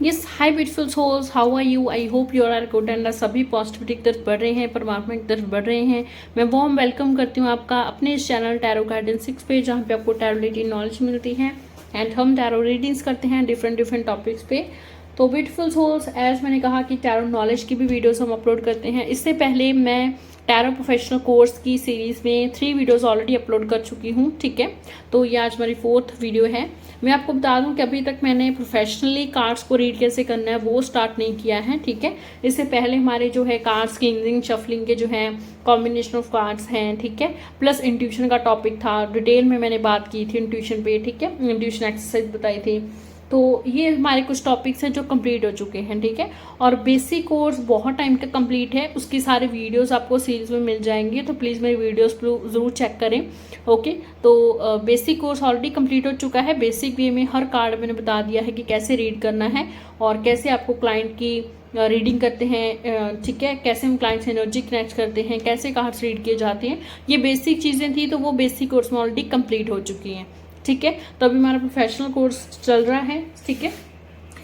Yes, hi beautiful souls, how are you? I hope you are good and सभी positivity की तरफ बढ़ रहे हैं, परमात्मा की तरफ बढ़ रहे हैं। मैं वार्म वेलकम करती हूँ आपका अपने इस चैनल टैरो गाइडेंस 6 पे, जहाँ पे आपको टैरो रिलेटेड नॉलेज मिलती है एंड हम टैरो रीडिंग्स करते हैं डिफरेंट टॉपिक्स पे। तो ब्यूटीफुल सोल्स, एज मैंने कहा कि टैरो नॉलेज की भी वीडियोस हम अपलोड करते हैं। इससे पहले मैं टैरो प्रोफेशनल कोर्स की सीरीज़ में 3 वीडियोस ऑलरेडी अपलोड कर चुकी हूँ, ठीक है। तो ये आज हमारी 4th वीडियो है। मैं आपको बता दूं कि अभी तक मैंने प्रोफेशनली कार्ड्स को रीड कैसे करना है वो स्टार्ट नहीं किया है, ठीक है। इससे पहले हमारे जो है कार्ड्स क्लींजिंग शफलिंग के जो है कॉम्बिनेशन ऑफ कार्ड्स हैं, ठीक है, प्लस इंट्यूशन का टॉपिक था, डिटेल में मैंने बात की थी इंट्यूशन पे, ठीक है, इंट्यूशन एक्सरसाइज बताई थी। तो ये हमारे कुछ टॉपिक्स हैं जो कंप्लीट हो चुके हैं, ठीक है। और बेसिक कोर्स बहुत टाइम तक कंप्लीट है, उसकी सारे वीडियोस आपको सीरीज में मिल जाएंगे, तो प्लीज़ मेरी वीडियोस ज़रूर चेक करें, ओके। तो बेसिक कोर्स ऑलरेडी कंप्लीट हो चुका है। बेसिक वे में हर कार्ड मैंने बता दिया है कि कैसे रीड करना है और कैसे आपको क्लाइंट की रीडिंग करते हैं, ठीक है, कैसे हम क्लाइंट से एनर्जी कनेक्ट करते हैं, कैसे कार्ड्स रीड किए जाते हैं। ये बेसिक चीज़ें थी, तो वो बेसिक कोर्स में ऑलरेडी कंप्लीट हो चुकी हैं, ठीक है। तो अभी हमारा प्रोफेशनल कोर्स चल रहा है, ठीक है।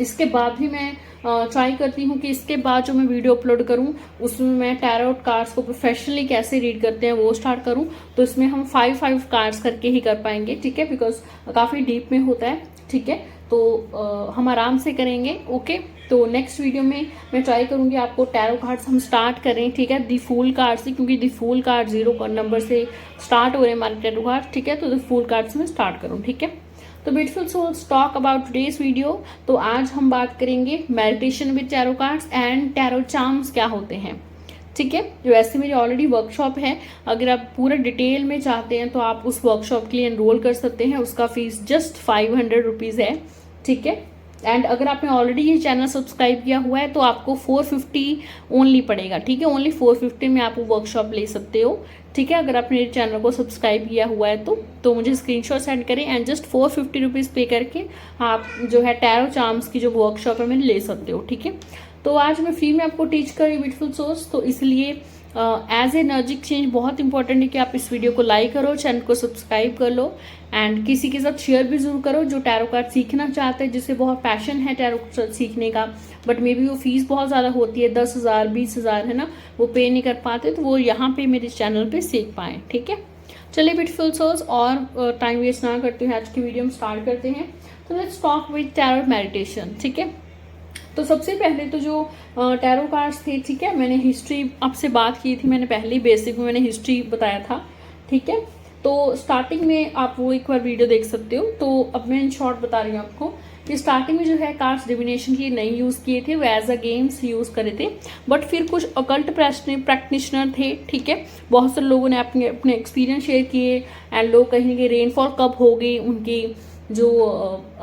इसके बाद भी मैं ट्राई करती हूँ कि इसके बाद जो मैं वीडियो अपलोड करूँ उसमें मैं टैरोट कार्ड्स को प्रोफेशनली कैसे रीड करते हैं वो स्टार्ट करूँ। तो इसमें हम 5 कार्ड्स करके ही कर पाएंगे, ठीक है, बिकॉज काफ़ी डीप में होता है, ठीक है। तो हम आराम से करेंगे, ओके। तो नेक्स्ट वीडियो में मैं ट्राई करूंगी आपको टैरो कार्ड्स हम स्टार्ट करें, ठीक है, दी फूल कार्ड से, क्योंकि दी फूल कार्ड 0 नंबर से स्टार्ट हो रहे हैं हमारे टैरो कार्ड, ठीक है। तो दी फूल कार्ड से मैं स्टार्ट करूँ, ठीक है। तो beautiful souls, talk about today's video. तो आज हम बात करेंगे meditation with tarot cards and tarot charms क्या होते हैं, ठीक है। वैसे मेरी ऑलरेडी वर्कशॉप है, अगर आप पूरा डिटेल में चाहते हैं तो आप उस वर्कशॉप के लिए एनरोल कर सकते हैं। उसका फीस जस्ट 500 रुपीज़ है, ठीक है। एंड अगर आपने ऑलरेडी ये चैनल सब्सक्राइब किया हुआ है तो आपको 450 ओनली पड़ेगा, ठीक है। ओनली 450 में आप वो वर्कशॉप ले सकते हो, ठीक है। अगर आपने चैनल को सब्सक्राइब किया हुआ है तो मुझे स्क्रीनशॉट सेंड करें एंड जस्ट 450 रुपीज़ पे करके आप जो है टैरो चार्म्स की जो वर्कशॉप है मैंने ले सकते हो, ठीक है। तो आज मैं फ्री में आपको टीच कर रही हूँ ब्यूटीफुल सोल्स, तो इसलिए एज एनर्जिक चेंज बहुत इंपॉर्टेंट है कि आप इस वीडियो को लाइक करो, चैनल को सब्सक्राइब कर लो एंड किसी के साथ शेयर भी जरूर करो जो टैरो कार्ड सीखना चाहते हैं, जिससे बहुत पैशन है टैरो कार्ड सीखने का, बट मे बी वो फीस बहुत ज़्यादा होती है, 10,000 20,000 है ना, वो पे नहीं कर पाते, तो वो यहाँ पे मेरे चैनल पे सीख पाएँ, ठीक है। चलिए ब्यूटीफुल सोल्स, और टाइम वेस्ट ना करते हुए आज की वीडियो हम स्टार्ट करते हैं। तो let's talk with tarot meditation, ठीक है। तो सबसे पहले तो जो टैरो कार्ड्स थे, ठीक है, मैंने हिस्ट्री आपसे बात की थी, मैंने पहले बेसिक में मैंने हिस्ट्री बताया था, ठीक है। तो स्टार्टिंग में आप वो एक बार वीडियो देख सकते हो। तो अब मैं इन शॉर्ट बता रही हूँ आपको कि स्टार्टिंग में जो है कार्ड्स डिविनेशन के लिए नहीं यूज़ किए थे, वो एज अ गेम्स यूज़ करे थे, बट फिर कुछ अकल्ट प्रैक्टिशनर थे, ठीक है। बहुत सारे लोगों ने अपने अपने एक्सपीरियंस शेयर किए एंड लोग कहेंगे कि रेनफॉल कब होगी, उनकी जो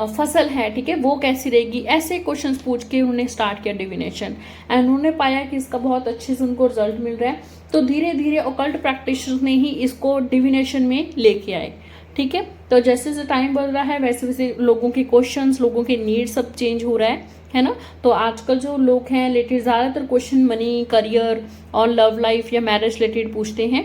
फसल है, ठीक है, वो कैसी रहेगी, ऐसे क्वेश्चंस पूछ के उन्होंने स्टार्ट किया डिविनेशन एंड उन्होंने पाया कि इसका बहुत अच्छे से उनको रिजल्ट मिल रहा है। तो धीरे धीरे ऑकल्ट प्रैक्टिशनर्स ने ही इसको डिविनेशन में लेके आए, ठीक है। तो जैसे जैसे टाइम बढ़ रहा है वैसे वैसे लोगों के क्वेश्चंस, लोगों के नीड सब चेंज हो रहा है ना। तो आजकल जो लोग हैं रिलेटेड ज़्यादातर क्वेश्चन मनी, करियर और लव लाइफ या मैरिज रिलेटेड पूछते हैं।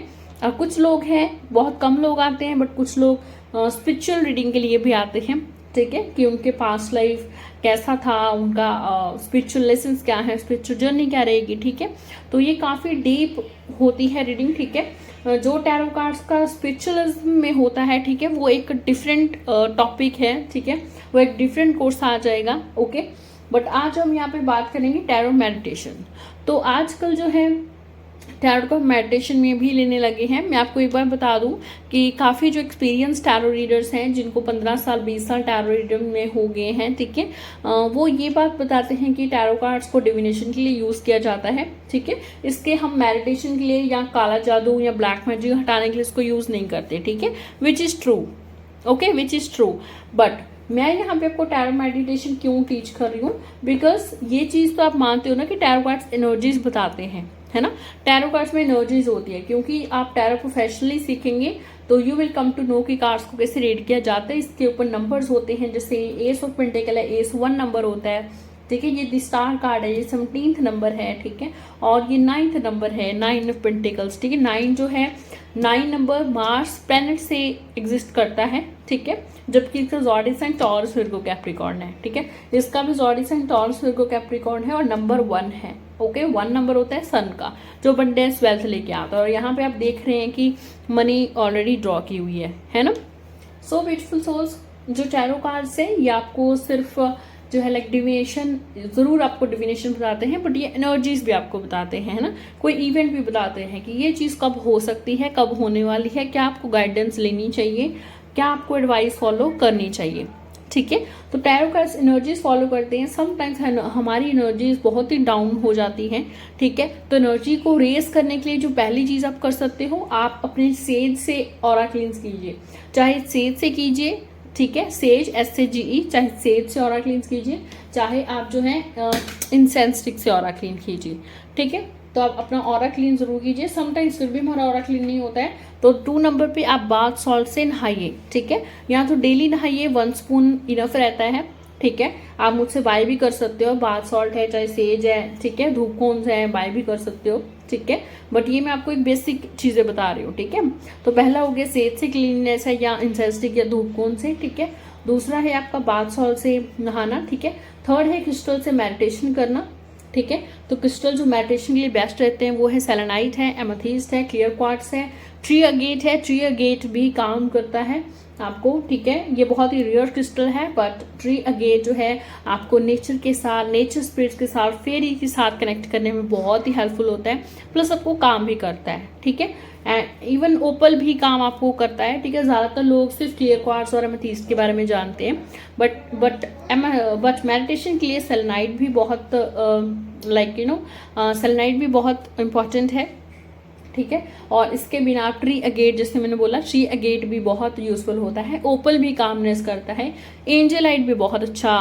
कुछ लोग हैं, बहुत कम लोग आते हैं, बट कुछ लोग स्पिरिचुअल रीडिंग के लिए भी आते हैं, ठीक है, कि उनके पास्ट लाइफ कैसा था, उनका स्पिरिचुअल लेसन्स क्या है, स्पिरिचुअल जर्नी क्या रहेगी, ठीक है। तो ये काफ़ी डीप होती है रीडिंग, ठीक है। जो टैरो कार्ड्स का स्पिरिचुअलिज्म में होता है, ठीक है, वो एक डिफरेंट टॉपिक है, ठीक है, वो एक डिफरेंट कोर्स आ जाएगा, ओके। बट आज हम यहाँ पे बात करेंगे टैरो मेडिटेशन। तो आजकल जो है टैरो को मेडिटेशन में भी लेने लगे हैं। मैं आपको एक बार बता दूं कि काफ़ी जो एक्सपीरियंस टैरो रीडर्स हैं, जिनको 15 साल 20 साल टैरो रीडर में हो गए हैं, ठीक है, वो ये बात बताते हैं कि टैरो कार्ड्स को डिविनेशन के लिए यूज़ किया जाता है, ठीक है। इसके हम मेडिटेशन के लिए या काला जादू या ब्लैक मैजिक हटाने के लिए इसको यूज़ नहीं करते, ठीक है, which is true, okay, which is true. But मैं यहाँ पे आपको टैरो मेडिटेशन क्यों टीच कर रही हूँ, बिकॉज ये चीज़ तो आप मानते हो ना कि टैरो कार्ड्स एनर्जीज बताते हैं, है ना। टैरो कार्ड्स में एनर्जीज होती है, क्योंकि आप टैरो प्रोफेशनली सीखेंगे तो you will come to know कि कार्ड्स को कैसे रीड किया जाता है। इसके ऊपर नंबर्स होते हैं, जैसे एस ऑफ पेंटिकल है, एस 1 नंबर होता है, ठीक है। ये द स्टार कार्ड है, ये 17th नंबर है, ठीक है। और ये 9th नंबर है, 9 ऑफ पेंटिकल्स, ठीक है। 9 जो है 9 नंबर मार्स प्लैनेट से एग्जिस्ट करता है, ठीक है, जबकि इसका zodiac sign Taurus Virgo Capricorn है। ठीक है, इसका भी zodiac sign Taurus Virgo Capricorn है और नंबर 1 है। ओके, 1 नंबर होता है सन का, जो अबंडेंस वेल्थ लेके आता है। और यहाँ पे आप देख रहे हैं कि मनी ऑलरेडी ड्रॉ की हुई है ना। सो ब्यूटीफुल सोल्स, जो टैरो कार्ड्स है ये आपको सिर्फ जो है लाइक डिविनेशन, ज़रूर आपको डिविनेशन बताते हैं, बट ये एनर्जीज भी आपको बताते हैं, है ना। कोई इवेंट भी बताते हैं कि ये चीज़ कब हो सकती है, कब होने वाली है, क्या आपको गाइडेंस लेनी चाहिए, क्या आपको एडवाइस फॉलो करनी चाहिए। ठीक है, तो टैरो कार्ड्स एनर्जीज फॉलो करते हैं। समटाइम्स हमारी एनर्जीज बहुत ही डाउन हो जाती हैं। ठीक है, तो एनर्जी को रेस करने के लिए जो पहली चीज़ आप कर सकते हो, आप अपने सेज से ऑरा क्लींस कीजिए। चाहे सेज से कीजिए, ठीक है, सेज SAGE, चाहे सेज से ऑरा क्लींस कीजिए, चाहे आप जो है इंसेंस स्टिक से ऑरा क्लीन कीजिए। ठीक है, तो आप अपना ऑरा क्लीन जरूर कीजिए। समटाइम्स फिर भी हमारा ऑरा क्लीन नहीं होता है, तो 2 नंबर पे आप बाथ सॉल्ट से नहाइए। ठीक है, या तो डेली नहाइए, 1 स्पून इनफ रहता है। ठीक है, आप मुझसे बाय भी कर सकते हो, बाथ सॉल्ट है, चाहे सेज है, ठीक है, धूप कोन्स है, बाय भी कर सकते हो। ठीक है, बट ये मैं आपको एक बेसिक चीज़ें बता रही हूँ। ठीक है, तो पहला हो गया सेज से क्लीननेस है, या इंसेस्टिक या धूप कोन से। ठीक है, दूसरा है आपका बाथ सॉल्ट से नहाना। ठीक है, थर्ड है क्रिस्टल से मेडिटेशन करना। ठीक है, तो क्रिस्टल जो मेडिटेशन के लिए बेस्ट रहते हैं वो है सेलेनाइट है, एमेथिस्ट है, क्लियर क्वार्ट्ज है, ट्री अगेट है। ट्री अगेट भी काम करता है आपको। ठीक है, ये बहुत ही रेयर क्रिस्टल है, बट ट्री अगेट जो है आपको नेचर के साथ, नेचर स्पिरिट्स के साथ, फेरी के साथ कनेक्ट करने में बहुत ही हेल्पफुल होता है, प्लस आपको काम भी करता है। ठीक है, एंड इवन ओपल भी काम आपको करता है। ठीक है, ज़्यादातर लोग सिर्फ क्लियर क्वार्ट्ज और एमेथिस्ट के बारे में जानते हैं, बट मेडिटेशन के लिए सेलेनाइट भी बहुत सेलेनाइट भी बहुत इंपॉर्टेंट है। ठीक है, और इसके बिना ट्री अगेट, जैसे मैंने बोला, ट्री अगेट भी बहुत यूजफुल होता है। ओपल भी कामनेस करता है। एंजेलाइट भी बहुत अच्छा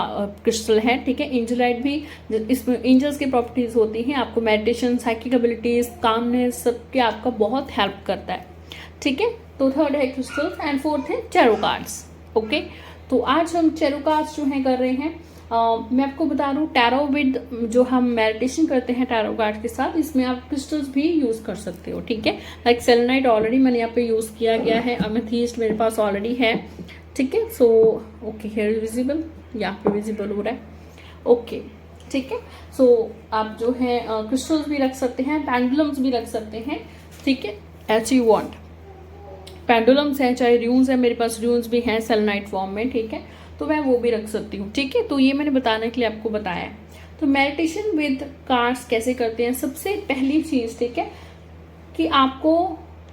क्रिस्टल है। ठीक है, एंजेलाइट भी, इसमें एंजल्स की प्रॉपर्टीज होती हैं, आपको मेडिटेशन, साइकिक एबिलिटीज, कामनेस सबके आपका बहुत हेल्प करता है। ठीक है, तो थर्ड है क्रिस्टल एंड फोर्थ है टैरो कार्ड्स। ओके, तो आज हम टैरो कार्ड्स जो है कर रहे हैं। मैं आपको बता दूं, टैरो विद जो हम मेडिटेशन करते हैं टैरो कार्ड के साथ, इसमें आप क्रिस्टल्स भी यूज कर सकते हो। ठीक है, लाइक सेलेनाइट ऑलरेडी मैंने यहाँ पे यूज किया गया है, अमेथिस्ट मेरे पास ऑलरेडी है। ठीक है, सो ओके, हियर विजिबल, यहाँ पे विजिबल हो रहा है। ओके, ठीक है, सो आप जो है क्रिस्टल्स भी रख सकते हैं, पेंडुलम्स भी रख सकते हैं। ठीक है, एज यू वांट, पेंडुलम्स हैं, चाहे र्यून्स है, मेरे पास र्यून्स भी हैं सेलेनाइट फॉर्म में। ठीक है, तो मैं वो भी रख सकती हूँ। ठीक है, तो ये मैंने बताने के लिए आपको बताया है। तो मेडिटेशन विद कार्ड्स कैसे करते हैं, सबसे पहली चीज़, ठीक है, कि आपको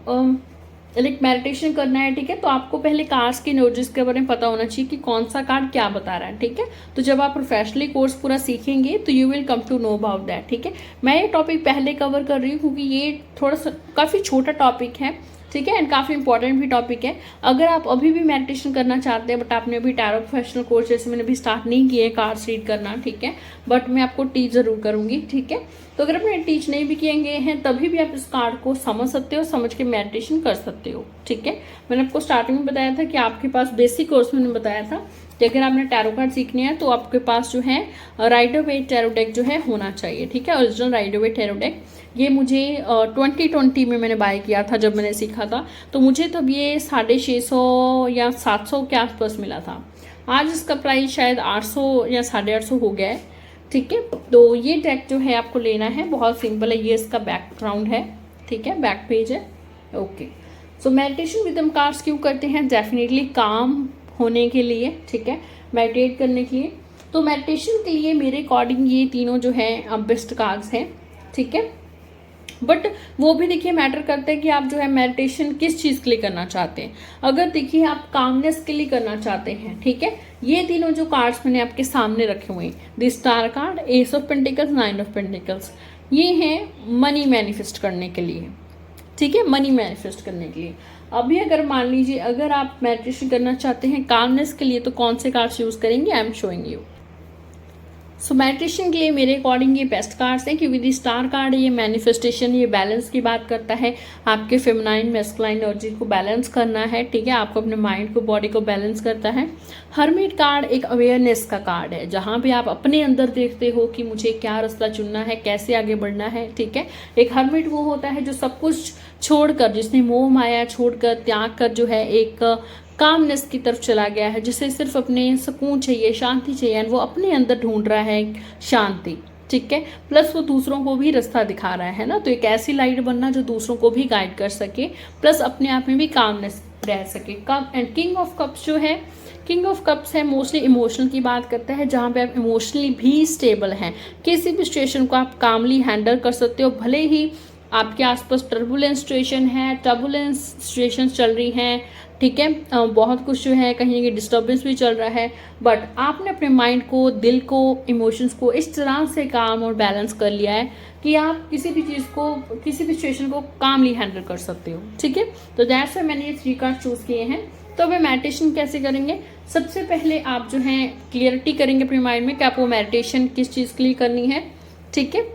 लाइक मेडिटेशन करना है। ठीक है, तो आपको पहले कार्ड्स की एनर्जीज के बारे में पता होना चाहिए कि कौन सा कार्ड क्या बता रहा है। ठीक है, तो जब आप प्रोफेशनली कोर्स पूरा सीखेंगे तो you will come to know about that. ठीक है, मैं ये टॉपिक पहले कवर कर रही हूँ क्योंकि ये थोड़ा सा काफ़ी छोटा टॉपिक है। ठीक है, एंड काफ़ी इंपॉर्टेंट भी टॉपिक है। अगर आप अभी भी मेडिटेशन करना चाहते हैं, बट आपने अभी टैरो प्रोफेशनल कोर्स जैसे मैंने अभी स्टार्ट नहीं किए कार्ड्स रीड करना, ठीक है, बट मैं आपको टीच जरूर करूंगी। ठीक है, तो अगर आपने टीच नहीं भी किए हैं तभी भी आप इस कार्ड को समझ सकते हो, समझ के मेडिटेशन कर सकते हो। ठीक है, मैंने आपको स्टार्टिंग में बताया था कि आपके पास बेसिक कोर्स में बताया था कि अगर आपने टैरो कार्ड सीखने हैं तो आपके पास जो है राइडर वेट टैरो डेक जो है होना चाहिए। ठीक है, original Rider Waite tarot deck, ये मुझे 2020 में मैंने बाय किया था जब मैंने सीखा था, तो मुझे तब ये 650 या 700 के आसपास मिला था। आज इसका प्राइस शायद 800 या 850 हो गया है। ठीक है, तो ये डेक जो है आपको लेना है, बहुत सिंपल है। ये इसका बैकग्राउंड है। ठीक है, बैक पेज है। Okay, so meditation with cards क्यों करते हैं? डेफिनेटली काम होने के लिए, ठीक है, मेडिटेट करने के लिए। तो मेडिटेशन के लिए मेरे अकॉर्डिंग ये तीनों जो है बेस्ट कार्ड्स हैं। ठीक है, बट वो भी देखिए मैटर करता है कि आप जो है मेडिटेशन किस चीज़ के लिए करना चाहते हैं। अगर देखिए आप कामनेस के लिए करना चाहते हैं, ठीक है, ये तीनों जो कार्ड्स मैंने आपके सामने रखे हुए हैं, the star card, S of pentacles, 9 of pentacles, ये हैं मनी मैनिफेस्ट करने के लिए। ठीक है, मनी मैनिफेस्ट करने के लिए। अभी अगर मान लीजिए अगर आप मेडिटेशन करना चाहते हैं कामनेस के लिए, तो कौन से कार्ड्स यूज करेंगे? आई am showing you. So meditation के लिए मेरे अकॉर्डिंग ये बेस्ट कार्ड्स हैं, क्योंकि दी स्टार कार्ड ये मैनिफेस्टेशन, ये बैलेंस की बात करता है। आपके फेमिनाइन मैस्कुलाइन एनर्जी को बैलेंस करना है। ठीक है, आपको अपने माइंड को, बॉडी को बैलेंस करता है। हर्मिट कार्ड एक अवेयरनेस का कार्ड है, जहाँ पे आप अपने अंदर देखते हो कि मुझे क्या रास्ता चुनना है, कैसे आगे बढ़ना है। ठीक है, एक हर्मिट वो होता है जो सब कुछ छोड़कर, जिसने मोह माया छोड़कर, त्याग कर जो है एक कामनेस की तरफ चला गया है, जिसे सिर्फ अपने सुकून चाहिए, शांति चाहिए, एंड वो अपने अंदर ढूंढ रहा है शांति, ठीक है। प्लस वो दूसरों को भी रास्ता दिखा रहा है ना, तो एक ऐसी लाइट बनना जो दूसरों को भी गाइड कर सके, प्लस अपने आप में भी कामनेस रह सके। Cup and king of cups जो है, किंग ऑफ कप्स है मोस्टली इमोशनल की बात करता है, जहाँ पे आप इमोशनली भी स्टेबल हैं, किसी भी सिचुएशन को आप कामली हैंडल कर सकते हो, भले ही आपके आसपास टर्बुलेंस सिचुएशन है, टर्बुलेंस सिचुएशन चल रही हैं, ठीक है, बहुत कुछ जो है कहीं की डिस्टर्बेंस भी चल रहा है, बट आपने अपने माइंड को, दिल को, इमोशंस को इस तरह से काम और बैलेंस कर लिया है कि आप किसी भी चीज़ को, किसी भी सिचुएशन को कामली हैंडल कर सकते हो, ठीक है। तो दैट्स व्हाई मैंने ये 3 कार्ड चूज़ किए हैं। तो अब मेडिटेशन कैसे करेंगे? सबसे पहले आप जो है क्लियरिटी करेंगे अपने माइंड में कि आपको मेडिटेशन किस चीज़ के लिए करनी है, ठीक है।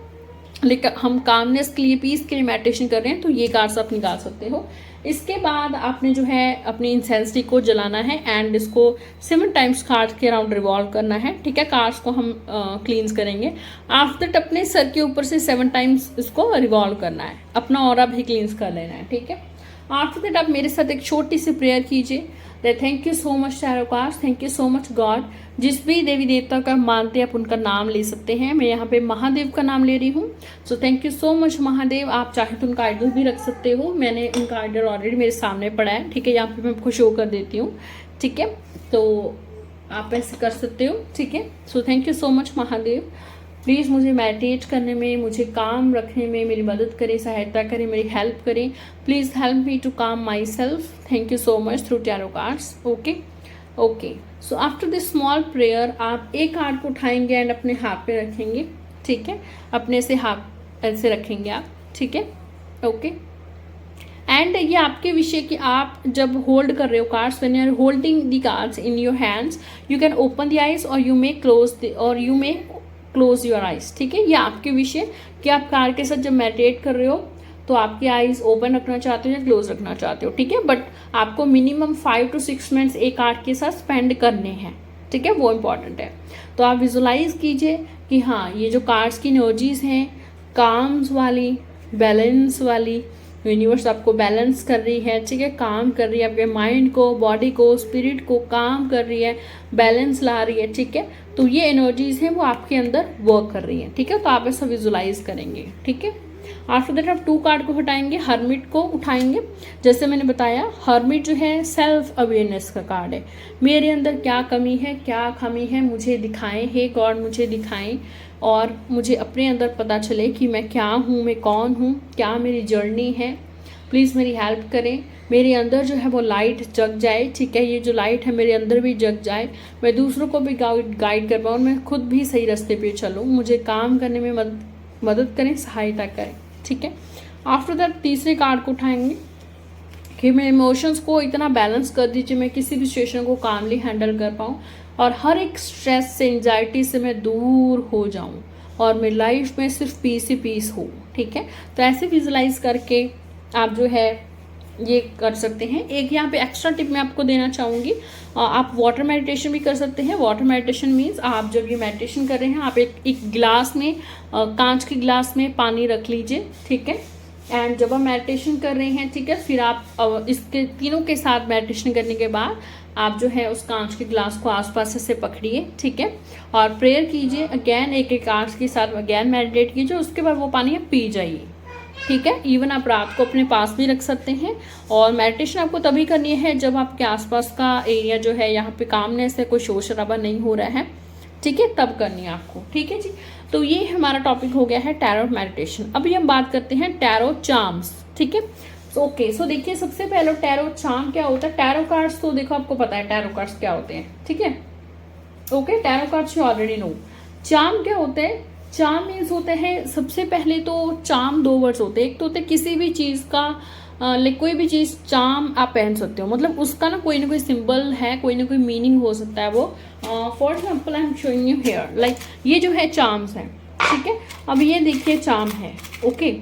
लेकिन हम कामनेस के लिए, पीस के लिए मेडिटेशन कर रहे हैं, तो ये कार्ड्स आप निकाल सकते हो। इसके बाद आपने जो है अपनी इंसेंस स्टिक को जलाना है एंड इसको 7 टाइम्स कार्ड्स के अराउंड रिवॉल्व करना है, ठीक है। कार्ड्स को हम क्लींस करेंगे। आफ्टर दैट अपने सर के ऊपर से 7 टाइम्स इसको रिवॉल्व करना है, अपना ऑरा भी क्लींस कर लेना है, ठीक है। आफ्टर दैट आप मेरे साथ एक छोटी सी प्रेयर कीजिए, that thank you so much tarot cards, thank you so much God. जिस भी देवी देवता का मानते हैं आप उनका नाम ले सकते हैं। मैं यहाँ पे महादेव का नाम ले रही हूँ, सो thank you so much Mahadev. आप चाहे तो उनका आइडल भी रख सकते हो, मैंने उनका आइडल ऑलरेडी मेरे सामने पड़ा है, ठीक है। यहाँ पे मैं आपको शो कर देती हूँ, ठीक है। तो आप ऐसे कर सकते हो, ठीक है। So thank you so much Mahadev, please मुझे मेडिटेट करने में, मुझे काम रखने में मेरी मदद करें, सहायता करें, मेरी हेल्प करें। प्लीज़ हेल्प मी टू काम my self. Thank you so much through tarot cards. Okay okay, so after this small prayer आप एक कार्ड को उठाएंगे एंड अपने हाथ पे रखेंगे, ठीक है। अपने से हाथ ऐसे रखेंगे आप, ठीक है, ओके। एंड ये आपके विषय कि आप जब होल्ड कर रहे हो cards, when you are holding the cards in your hands, you can open the eyes और you may close your eyes, ठीक है। ये आपके विषय कि आप कार्ड के साथ जब मेडिटेट कर रहे हो तो आपकी आइज ओपन रखना चाहते हो या क्लोज रखना चाहते हो, ठीक है। बट आपको मिनिमम 5 to 6 मिनट्स एक कार्ड के साथ स्पेंड करने हैं, ठीक है, वो इम्पॉर्टेंट है। तो आप विजुलाइज कीजिए कि हाँ, ये जो कार्ड्स की एनर्जीज हैं, काम्स वाली, बैलेंस वाली, यूनिवर्स आपको बैलेंस कर रही है, ठीक है, काम कर रही है, आपके माइंड को, बॉडी को, स्पिरिट को काम कर रही है, बैलेंस ला रही है, ठीक है। तो ये एनर्जीज हैं वो आपके अंदर वर्क कर रही हैं, ठीक है। तो आप ऐसा विजुलाइज करेंगे, ठीक है। आफ्टर दैट आप 2 कार्ड को हटाएंगे, हर्मिट को उठाएंगे। जैसे मैंने बताया, हर्मिट जो है सेल्फ अवेयरनेस का कार्ड है। मेरे अंदर क्या कमी है, क्या खामी है, मुझे दिखाएं, हे गॉड मुझे दिखाएं, और मुझे अपने अंदर पता चले कि मैं क्या हूँ, मैं कौन हूँ, क्या मेरी जर्नी है। प्लीज़ मेरी हेल्प करें, मेरे अंदर जो है वो लाइट जग जाए, ठीक है। ये जो लाइट है मेरे अंदर भी जग जाए, मैं दूसरों को भी गाइड कर पाऊँ, मैं खुद भी सही रास्ते पे चलूँ, मुझे काम करने में मदद करें, सहायता करें, ठीक है। आफ्टर दैट तीसरे कार्ड को उठाएंगे कि मेरे इमोशंस को इतना बैलेंस कर दीजिए, मैं किसी भी सिचुएशन को कामली हैंडल कर पाऊँ और हर एक स्ट्रेस से, एंजाइटी से मैं दूर हो जाऊँ और मेरी लाइफ में सिर्फ पीस ही पीस हो, ठीक है। तो ऐसे विजुलाइज करके आप जो है ये कर सकते हैं। एक यहाँ पे एक्स्ट्रा टिप मैं आपको देना चाहूँगी, आप वाटर मेडिटेशन भी कर सकते हैं। वाटर मेडिटेशन मीन्स आप जब ये मेडिटेशन कर रहे हैं, आप एक गिलास में, कांच के गिलास में पानी रख लीजिए, ठीक है। एंड जब आप मेडिटेशन कर रहे हैं, ठीक है, फिर आप इसके तीनों के साथ मेडिटेशन करने के बाद आप जो है उस कांच के गिलास को आसपास से पकड़िए, ठीक है, और प्रेयर कीजिए अगैन, एक कांच के साथ अगैन मेडिटेट कीजिए, उसके बाद वो पानी आप पी जाइए, ठीक है। इवन आप रात को अपने पास भी रख सकते हैं। और मेडिटेशन आपको तभी करनी है जब आपके आसपास का एरिया जो है, यहाँ पे कामनेस है, कोई शोर शराबा नहीं हो रहा है, ठीक है, तब करनी है आपको, ठीक है जी। तो ये हमारा टॉपिक हो गया है टैरो मेडिटेशन। अभी हम बात करते हैं टैरो चार्म्स, ठीक है। ओके, सो देखिए सबसे पहले टैरो चार्म क्या होता है। टैरो कार्ड्स तो देखो आपको पता है टैरो कार्ड्स क्या होते हैं, ठीक है, okay. Tarot cards you already know. Charm क्या होते हैं? चार्म मीन्स होते हैं, सबसे पहले तो चार्म 2 वर्ड्स होते हैं। एक तो होते हैं किसी भी चीज़ का, लाइक कोई भी चीज़ चार्म आप पहन सकते हो, मतलब उसका ना कोई सिंबल है, कोई ना कोई मीनिंग हो सकता है वो। For example I am showing you here, like ये जो है चार्म्स है, ठीक है। अब ये देखिए चार्म है, ओके,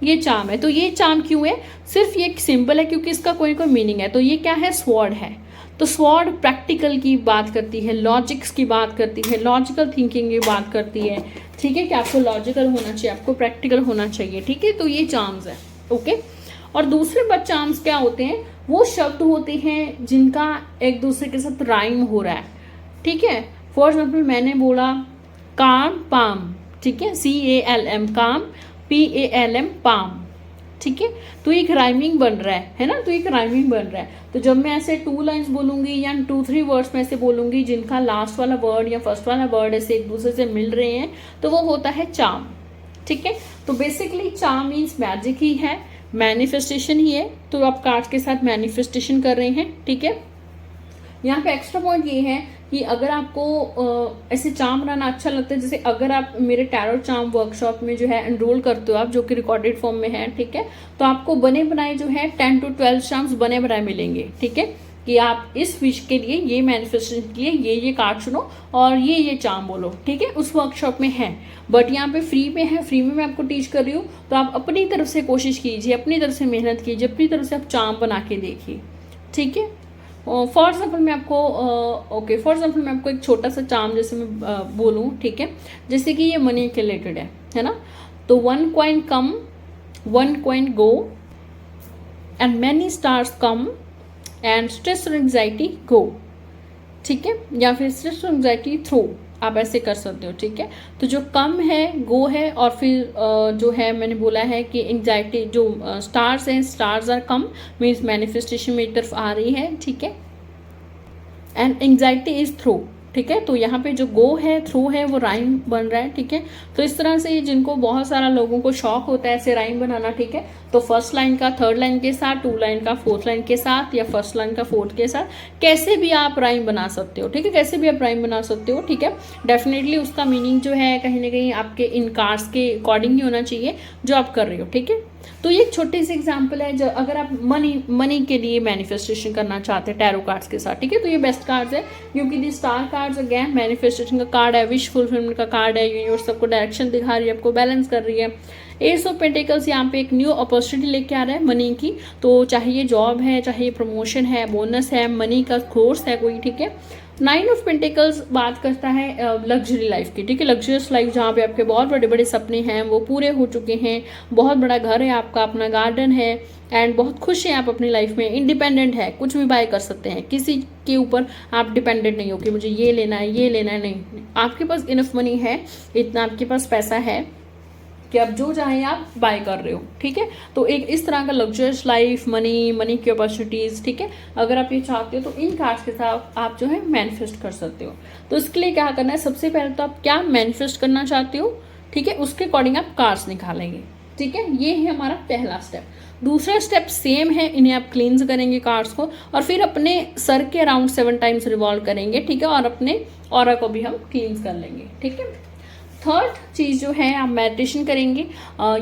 ये चार्म है। तो ये चार्म क्यों है? सिर्फ ये एक सिंबल है क्योंकि इसका कोई मीनिंग है। तो ये क्या है? स्वॉर्ड है। तो स्वॉर्ड प्रैक्टिकल की बात करती है, लॉजिक्स की बात करती है, लॉजिकल थिंकिंग की बात करती है, ठीक है, कि आपको लॉजिकल होना चाहिए, आपको प्रैक्टिकल होना चाहिए, ठीक है। तो ये चार्म्स है, ओके। और दूसरे चार्म्स क्या होते हैं? वो शब्द होते हैं जिनका एक दूसरे के साथ राइम हो रहा है, ठीक है। फॉर एग्जाम्पल मैंने बोला काम पाम, ठीक है, CALM काम, PALM पाम, ठीक है। तो एक राइमिंग बन रहा है ना, तो एक राइमिंग बन रहा है। तो जब मैं ऐसे 2 लाइन्स बोलूंगी या 2-3 वर्ड्स में ऐसे बोलूंगी जिनका लास्ट वाला वर्ड या फर्स्ट वाला वर्ड ऐसे एक दूसरे से मिल रहे हैं, तो वो होता है चार्म, ठीक है। तो बेसिकली चार्म मीन्स मैजिक ही है, मैनिफेस्टेशन ही है। तो आप कार्ड्स के साथ मैनिफेस्टेशन कर रहे हैं, ठीक है। यहाँ पे एक्स्ट्रा पॉइंट ये है कि अगर आपको ऐसे चार्म बनाना अच्छा लगता है, जैसे अगर आप मेरे टैरो चार्म वर्कशॉप में जो है एनरोल करते हो आप, जो कि रिकॉर्डेड फॉर्म में है, ठीक है, तो आपको बने बनाए जो है 10 to 12 चार्म्स बने बनाए मिलेंगे, ठीक है, कि आप इस विश के लिए, ये मैनिफेस्टेशन के लिए ये कार्ड चुनो और ये चार्म बोलो, ठीक है, उस वर्कशॉप में है। बट यहाँ पे फ्री में है, फ्री में मैं आपको टीच कर रही हूँ, तो आप अपनी तरफ से कोशिश कीजिए, अपनी तरफ से मेहनत कीजिए, अपनी तरफ से आप चार्म बना के देखिए, ठीक है। फॉर एग्जाम्पल मैं आपको एक छोटा सा चार्म जैसे मैं बोलूँ, ठीक है, जैसे कि ये मनी के रिलेटेड है ना। तो 1 coin come, 1 coin go, and many stars come, and stress और एंग्जाइटी गो, ठीक है, या फिर स्ट्रेस और एंग्जाइटी थ्रो, आप ऐसे कर सकते हो, ठीक है। तो जो कम है गो है, और फिर जो है मैंने बोला है कि एंग्जाइटी जो स्टार्स हैं, stars are come means manifestation मेरी तरफ आ रही है, ठीक है, एंड एंग्जाइटी इज थ्रो, ठीक है। तो यहाँ पे जो गो है, थ्रो है, वो राइम बन रहा है, ठीक है। तो इस तरह से जिनको बहुत सारा लोगों को शौक होता है ऐसे राइम बनाना, ठीक है, तो फर्स्ट लाइन का थर्ड लाइन के साथ, 2 लाइन का फोर्थ लाइन के साथ, या फर्स्ट लाइन का फोर्थ के साथ, कैसे भी आप राइम बना सकते हो, ठीक है, कैसे भी आप राइम बना सकते हो, ठीक है। डेफिनेटली उसका मीनिंग जो है कहीं ना कहीं आपके इन कार्ड्स के अकॉर्डिंग ही होना चाहिए जो आप कर रहे हो, ठीक है। तो ये एक छोटी सी एग्जांपल है, जो अगर आप मनी के लिए मैनिफेस्टेशन करना चाहते हैं टैरो कार्ड्स के साथ, ठीक है, तो ये बेस्ट कार्ड्स है, क्योंकि दी स्टार कार्ड्स अगेन मैनिफेस्टेशन का कार्ड है, विश फुलफिलमेंट का कार्ड है, यूनिवर्स सबको डायरेक्शन दिखा रही है, आपको बैलेंस कर रही है। एस ऑफ पेंटिकल्स यहाँ पे एक न्यू अपॉर्चुनिटी लेके आ रहा है मनी की, तो चाहे ये जॉब है, चाहे ये प्रमोशन है, बोनस है, मनी का कोर्स है कोई, ठीक है। 9 ऑफ पेंटिकल्स बात करता है लग्जरी लाइफ की, ठीक है, लग्जरियस लाइफ, जहाँ पे आपके बहुत बड़े बड़े सपने हैं वो पूरे हो चुके हैं, बहुत बड़ा घर है आपका, अपना गार्डन है, एंड बहुत खुश हैं आप अपनी लाइफ में, इंडिपेंडेंट है, कुछ भी बाय कर सकते हैं, किसी के ऊपर आप डिपेंडेंट नहीं हो कि मुझे ये लेना है, ये लेना है, नहीं, आपके पास इनफ मनी है, इतना आपके पास पैसा है कि आप जो चाहें आप बाय कर रहे हो, ठीक है। तो एक इस तरह का लग्जरियस लाइफ, मनी की अपॉर्चुनिटीज़, ठीक है, अगर आप ये चाहते हो तो इन कार्ड्स के साथ आप जो है मैनिफेस्ट कर सकते हो। तो इसके लिए क्या करना है, सबसे पहले तो आप क्या मैनिफेस्ट करना चाहते हो, ठीक है, उसके अकॉर्डिंग आप कार्ड्स निकालेंगे, ठीक है, ये है हमारा पहला स्टेप। दूसरा स्टेप सेम है, इन्हें आप क्लींस करेंगे कार्ड्स को, और फिर अपने सर के अराउंड 7 टाइम्स रिवॉल्व करेंगे, ठीक है, और अपने ऑरा को भी हम क्लींस कर लेंगे, ठीक है। थर्ड चीज़ जो है, आप मेडिटेशन करेंगे,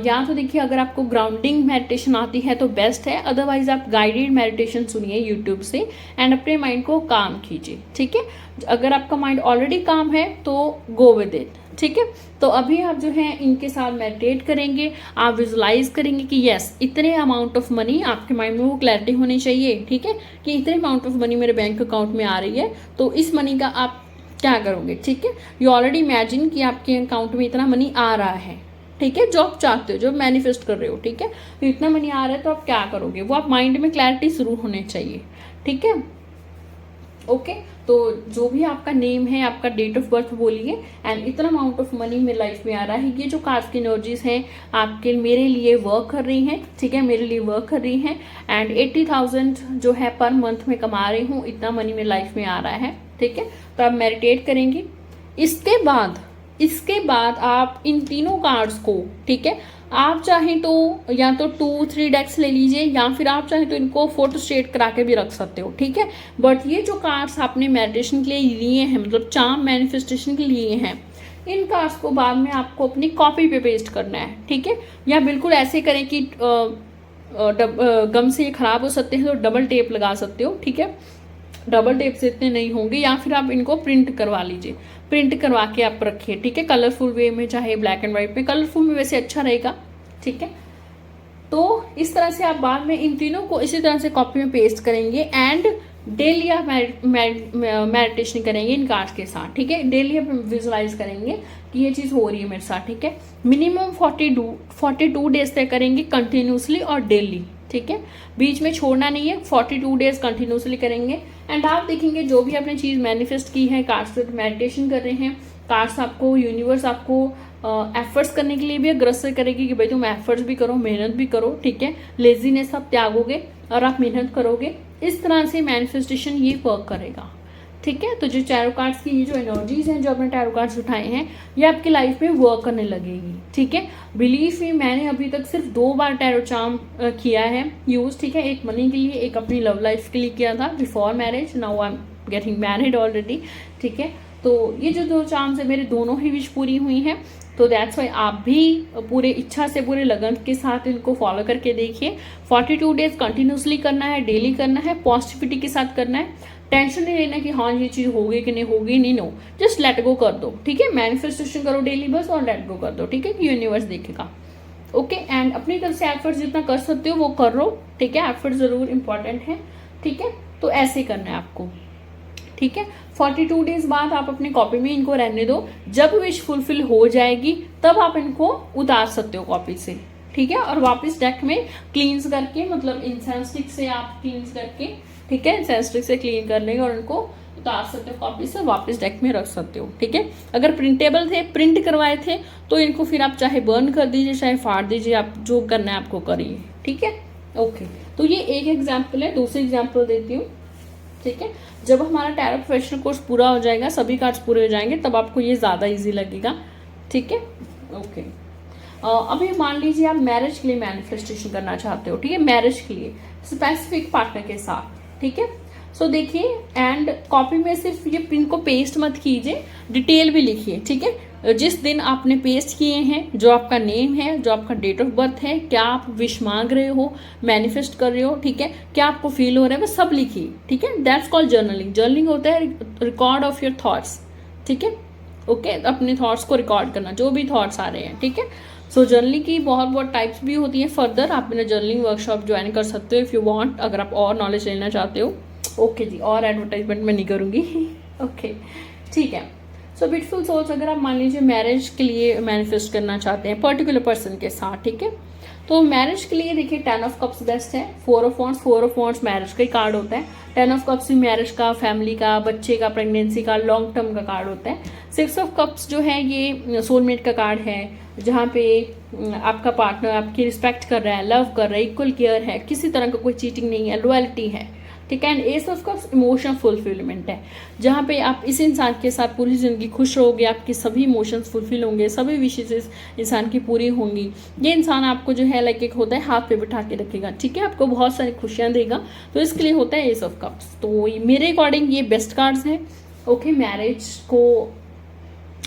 या तो देखिए अगर आपको ग्राउंडिंग मेडिटेशन आती है तो बेस्ट है, अदरवाइज आप गाइडेड मेडिटेशन सुनिए यूट्यूब से एंड अपने माइंड को काम कीजिए, ठीक है। अगर आपका माइंड ऑलरेडी काम है तो गो विद इट, ठीक है। तो अभी आप जो है इनके साथ मेडिटेट करेंगे, आप विजुलाइज करेंगे कि यस इतने अमाउंट ऑफ मनी, आपके माइंड में वो क्लैरिटी होनी चाहिए, ठीक है, कि इतने अमाउंट ऑफ मनी मेरे बैंक अकाउंट में आ रही है, तो इस मनी का आप क्या करोगे, ठीक है। यू ऑलरेडी इमेजिन कि आपके अकाउंट में इतना मनी आ रहा है, ठीक है, जो आप चाहते हो, जो मैनिफेस्ट कर रहे हो, ठीक है, तो इतना मनी आ रहा है तो आप क्या करोगे, वो आप माइंड में क्लैरिटी शुरू होनी चाहिए, ठीक है, ओके। तो जो भी आपका नेम है, आपका डेट ऑफ बर्थ बोलिए, एंड इतना अमाउंट ऑफ मनी मेरे लाइफ में आ रहा है, ये जो कार्ड्स की एनर्जीज हैं आपके मेरे लिए वर्क कर रही हैं, ठीक है, मेरे लिए वर्क कर रही हैं, एंड 80,000 जो है पर मंथ में कमा रही हूँ, इतना मनी मेरी लाइफ में आ रहा है, ठीक है। तो आप मेडिटेट करेंगे। इसके बाद आप इन तीनों कार्ड्स को, ठीक है, आप चाहें तो या तो 2-3 डेक्स ले लीजिए, या फिर आप चाहें तो इनको फोटो स्टेट करा के भी रख सकते हो, ठीक है। बट ये जो कार्ड्स आपने मेडिटेशन के लिए लिए हैं, मतलब चार्म मैनिफेस्टेशन के लिए हैं, इन कार्ड्स को बाद में आपको अपनी कॉपी पे पेस्ट करना है, ठीक है। या बिल्कुल ऐसे करें कि गम से ये खराब हो सकते हैं तो डबल टेप लगा सकते हो, ठीक है, डबल टेप से इतने नहीं होंगे, या फिर आप इनको प्रिंट करवा लीजिए, प्रिंट करवा के आप रखिए, ठीक है, कलरफुल वे में, चाहे ब्लैक एंड व्हाइट में, कलरफुल में वैसे अच्छा रहेगा, ठीक है। तो इस तरह से आप बाद में इन तीनों को इसी तरह से कॉपी में पेस्ट करेंगे, एंड डेली आप मेडिटेशन करेंगे इन कार्ड्स के साथ, ठीक है, डेली आप विजुलाइज करेंगे कि ये चीज़ हो रही है मेरे साथ, ठीक है। मिनिमम 42 डेज तक करेंगे कंटिन्यूसली और डेली, ठीक है, बीच में छोड़ना नहीं है, 42 डेज कंटिन्यूसली करेंगे। एंड आप देखेंगे जो भी आपने चीज़ मैनिफेस्ट की है, कार्ड्स पे मेडिटेशन कर रहे हैं, कार्ड्स आपको, यूनिवर्स आपको एफर्ट्स करने के लिए भी अग्रसर करेगी कि भाई तुम एफर्ट्स भी करो, मेहनत भी करो, ठीक है, लेजीनेस आप त्यागोगे और आप मेहनत करोगे। इस तरह से मैनिफेस्टेशन ये वर्क करेगा, ठीक है। तो जो टैरो कार्ड्स की ये जो एनर्जीज हैं, जो आपने टैरो कार्ड्स उठाए हैं, ये आपकी लाइफ में वर्क करने लगेगी, ठीक है। बिलीव मी, मैंने अभी तक सिर्फ 2 बार टैरो चार्म किया है यूज, ठीक है। एक मनी के लिए, एक अपनी लव लाइफ के लिए किया था before marriage. Now I am getting married already, ठीक है। तो ये जो 2 चार्म्स है, मेरे दोनों ही विश पूरी हुई हैं। तो दैट्स वाई आप भी पूरे इच्छा से, पूरे लगन के साथ इनको फॉलो करके देखिए। 42 डेज कंटिन्यूसली करना है, डेली करना है, पॉजिटिविटी के साथ करना है। टेंशन नहीं लेना कि हाँ ये चीज़ होगी कि नहीं होगी, नहीं, नो, जस्ट लेट गो कर दो, ठीक है। मैनिफेस्टेशन करो डेली बस और लेट गो कर दो, ठीक है, कि यूनिवर्स देखेगा, ओके। एंड अपनी तरफ से एफर्ट जितना कर सकते हो वो कर लो, ठीक है। एफर्ट जरूर इंपॉर्टेंट है, ठीक है। तो ऐसे करना है आपको, ठीक है। 42 डेज बाद आप अपनी कॉपी में इनको रहने दो। जब विश फुलफिल हो जाएगी तब आप इनको उतार सकते हो कॉपी से, ठीक है। और वापस डेक में क्लींस करके, मतलब इंसेंस स्टिक से आप क्लींस करके, ठीक है, इंसेंस स्टिक से क्लीन कर लेंगे और इनको उतार सकते हो कॉपी से, वापस डेक में रख सकते हो, ठीक है। अगर प्रिंटेबल थे, प्रिंट करवाए थे, तो इनको फिर आप चाहे बर्न कर दीजिए, चाहे फाड़ दीजिए, आप जो करना है आपको करिए, ठीक है, ओके। तो ये एक एग्जाम्पल है। दूसरी एग्जाम्पल देती हूँ, ठीक है। जब हमारा टैरो प्रोफेशनल कोर्स पूरा हो जाएगा, सभी कार्ड्स पूरे हो जाएंगे, तब आपको ये ज़्यादा इजी लगेगा, ठीक है, ओके। अभी मान लीजिए आप मैरिज के लिए मैनिफेस्टेशन करना चाहते हो, ठीक है, मैरिज के लिए स्पेसिफिक पार्टनर के साथ, ठीक है। सो देखिए, एंड कॉपी में सिर्फ ये पिन को पेस्ट मत कीजिए, डिटेल भी लिखिए, ठीक है। जिस दिन आपने पेस्ट किए हैं, जो आपका नेम है, जो आपका डेट ऑफ बर्थ है, क्या आप विश मांग रहे हो, मैनिफेस्ट कर रहे हो, ठीक है, क्या आपको फील हो रहा है, वो सब लिखिए, ठीक है। That's called journaling. जर्नलिंग होता है रिकॉर्ड ऑफ योर थॉट्स, ठीक है, ओके। अपने थॉट्स को रिकॉर्ड करना, जो भी थॉट्स आ रहे हैं, ठीक है। सो जर्नलिंग की बहुत टाइप्स भी होती हैं। फर्दर आप मेरा जर्नलिंग वर्कशॉप ज्वाइन कर सकते हो इफ़ यू वांट, अगर आप और नॉलेज लेना चाहते हो, ओके जी। और एडवर्टाइजमेंट मैं नहीं करूँगी, ओके, ठीक है। सो ब्यूटीफुल सोल्स, अगर आप मान लीजिए मैरिज के लिए मैनिफेस्ट करना चाहते हैं पर्टिकुलर पर्सन के साथ, ठीक है, तो मैरिज के लिए देखिए 10 ऑफ कप्स बेस्ट है। 4 ऑफ वॉन्ड्स मैरिज का ही कार्ड होता है। 10 ऑफ कप्स भी मैरिज का, फैमिली का, बच्चे का, प्रेगनेंसी का, लॉन्ग टर्म का कार्ड होता है। 6 ऑफ कप्स जो है ये सोलमेट का कार्ड है, जहाँ पे आपका पार्टनर आपकी रिस्पेक्ट कर रहा है, लव कर रहा है, इक्वल केयर है, किसी तरह का कोई चीटिंग नहीं है, लॉयल्टी है, ठीक है। And S of cups emotional fulfilment है, जहाँ पे आप इस इंसान के साथ पूरी जिंदगी खुश रहोगे, आपके सभी इमोशंस फुलफिल होंगे, सभी विशेष इस इंसान की पूरी होंगी। ये इंसान आपको जो है लाइक एक होता है हाथ पे बिठा के रखेगा, ठीक है, आपको बहुत सारी खुशियाँ देगा, तो इसके लिए होता है एस ऑफ कप्स। तो मेरे अकॉर्डिंग ये बेस्ट कार्ड्स हैं, ओके,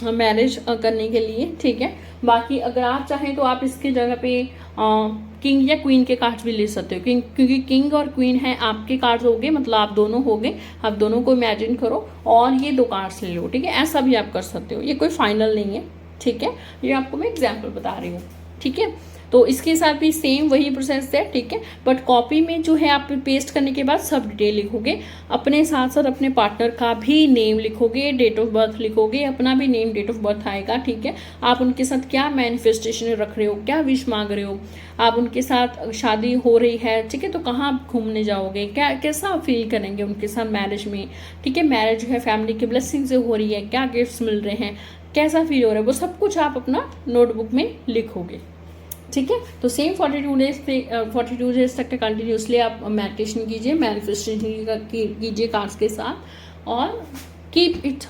मैरिज करने के लिए, ठीक है। बाकी अगर आप चाहें तो आप इसके जगह पे किंग या क्वीन के कार्ड्स भी ले सकते हो, क्योंकि किंग और क्वीन है आपके कार्ड्स हो गए, मतलब आप दोनों हो गए, आप दोनों को इमेजिन करो और ये 2 कार्ड्स ले लो, ठीक है। ऐसा भी आप कर सकते हो, ये कोई फाइनल नहीं है, ठीक है, ये आपको मैं एग्जाम्पल बता रही हूँ, ठीक है। तो इसके साथ भी सेम वही प्रोसेस है, ठीक है, बट कॉपी में जो है आप पेस्ट करने के बाद सब डिटेल लिखोगे, अपने साथ साथ अपने पार्टनर का भी नेम लिखोगे, डेट ऑफ बर्थ लिखोगे, अपना भी नेम, डेट ऑफ बर्थ आएगा, ठीक है। आप उनके साथ क्या मैनिफेस्टेशन रख रहे हो, क्या विश मांग रहे हो, आप उनके साथ शादी हो रही है, ठीक है, तो कहाँ आप घूमने जाओगे, क्या कैसा आप फील करेंगे उनके साथ मैरिज में, ठीक है। मैरिज जो है फैमिली की ब्लेसिंग से हो रही है, क्या गिफ्ट्स मिल रहे हैं, कैसा फील हो रहा है, वो सब कुछ आप अपना नोटबुक में लिखोगे, ठीक है। तो सेम 42 डेज तक कंटिन्यूसली आप मेडिटेशन कीजिए, मैनिफेस्टेशन कीजिए कार्ड्स के साथ, और keep it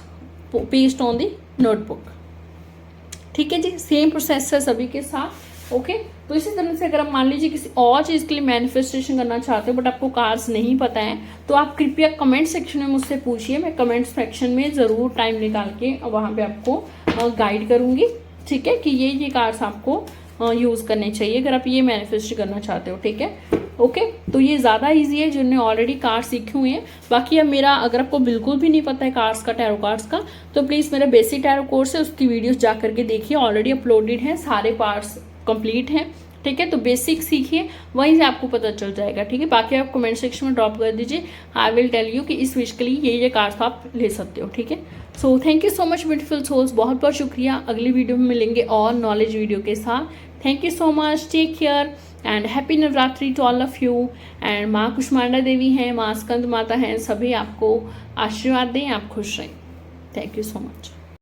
paste on the notebook, ठीक है जी। सेम प्रोसेस है सभी के साथ, ओके। तो इसी तरह से अगर आप मान लीजिए किसी और चीज़ के लिए मैनिफेस्टेशन करना चाहते हो बट आपको कार्ड्स नहीं पता है, तो आप कृपया कमेंट सेक्शन में मुझसे पूछिए, मैं कमेंट सेक्शन में ज़रूर टाइम निकाल के वहाँ पे आपको गाइड करूँगी, ठीक है, कि ये कार्ड्स आपको यूज़ करने चाहिए अगर आप ये मैनिफेस्ट करना चाहते हो, ठीक है, ओके। तो ये ज़्यादा इजी है जिन्होंने ऑलरेडी कार्ड्स सीखे हुए हैं। बाकी अब मेरा, अगर आपको बिल्कुल भी नहीं पता है कार्ड्स का, टैरो कार्ड्स का, तो प्लीज़ मेरा बेसिक टैरो कोर्स है, उसकी वीडियोस जा करके देखिए, ऑलरेडी अपलोडेड हैं, सारे पार्ट्स कंप्लीट हैं, ठीक है। तो बेसिक सीखिए, वहीं से आपको पता चल जाएगा, ठीक है। बाकी आप कमेंट सेक्शन में ड्रॉप कर दीजिए, आई विल टेल यू कि इस विश के लिए ये कार्ड्स आप ले सकते हो, ठीक है। So thank you so much beautiful souls, बहुत बहुत शुक्रिया। अगली वीडियो में मिलेंगे और नॉलेज वीडियो के साथ। Thank you so much, take care and happy Navratri to all of you. And माँ कुष्मांडा देवी हैं, माँ स्कंद माता हैं, सभी आपको आशीर्वाद दें, आप खुश रहें। Thank you so much.